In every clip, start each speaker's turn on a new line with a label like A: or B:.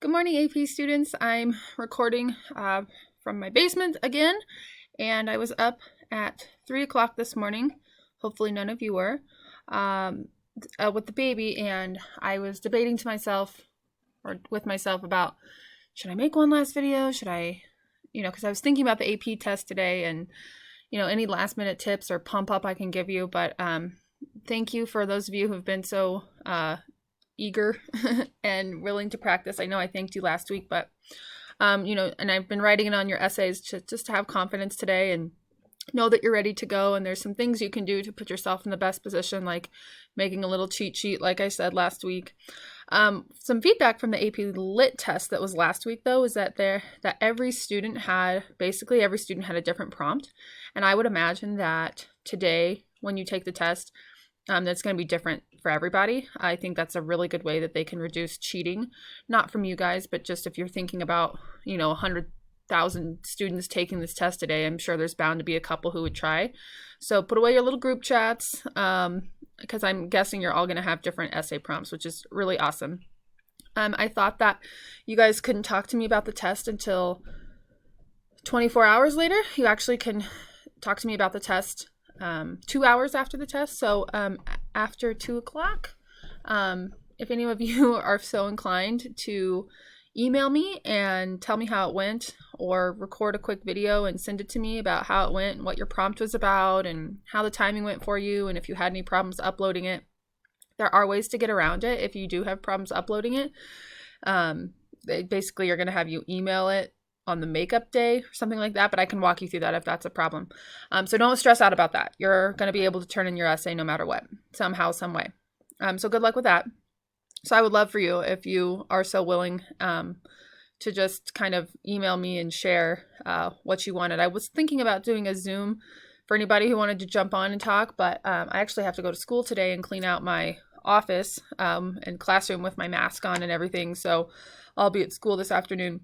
A: Good morning, AP students. I'm recording from my basement again, and I was up at 3 o'clock this morning. Hopefully none of you were, with the baby, and I was debating to myself, or with myself, about should I make one last video? Should I, because I was thinking about the AP test today and, any last minute tips or pump up I can give you, but thank you for those of you who've been so eager and willing to practice. I know I thanked you last week, but and I've been writing it on your essays just to have confidence today and know that you're ready to go. And there's some things you can do to put yourself in the best position, like making a little cheat sheet, like I said last week. Some feedback from the AP Lit test that was last week, though, is that every student had a different prompt. And I would imagine that today, when you take the test, that's going to be different for everybody. I think that's a really good way that they can reduce cheating, not from you guys, but just if you're thinking about, 100,000 students taking this test today, I'm sure there's bound to be a couple who would try. So put away your little group chats, because I'm guessing you're all going to have different essay prompts, which is really awesome. I thought that you guys couldn't talk to me about the test until 24 hours later. You actually can talk to me about the test 2 hours after the test. So after 2 o'clock, if any of you are so inclined to email me and tell me how it went, or record a quick video and send it to me about how it went and what your prompt was about and how the timing went for you, and if you had any problems uploading it. There are ways to get around it if you do have problems uploading it. Basically, you're going to have you email it on the makeup day or something like that, but I can walk you through that if that's a problem. So don't stress out about that. You're going to be able to turn in your essay no matter what, somehow, some way. So good luck with that. So I would love for you, if you are so willing, to just kind of email me and share what you wanted. I was thinking about doing a Zoom for anybody who wanted to jump on and talk, but I actually have to go to school today and clean out my office and classroom with my mask on and everything. So I'll be at school this afternoon.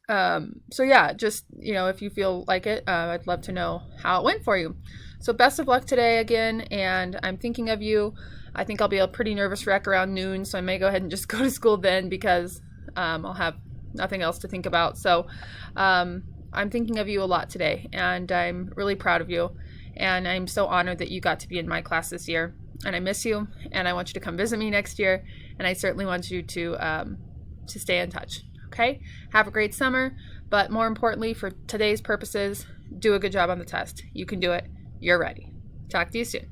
A: So yeah, just, if you feel like it, I'd love to know how it went for you. So best of luck today again, and I'm thinking of you. I think I'll be a pretty nervous wreck around noon, so I may go ahead and just go to school then, because I'll have nothing else to think about. So I'm thinking of you a lot today, and I'm really proud of you, and I'm so honored that you got to be in my class this year, and I miss you, and I want you to come visit me next year, and I certainly want you to stay in touch. Okay? Have a great summer, but more importantly, for today's purposes, do a good job on the test. You can do it. You're ready. Talk to you soon.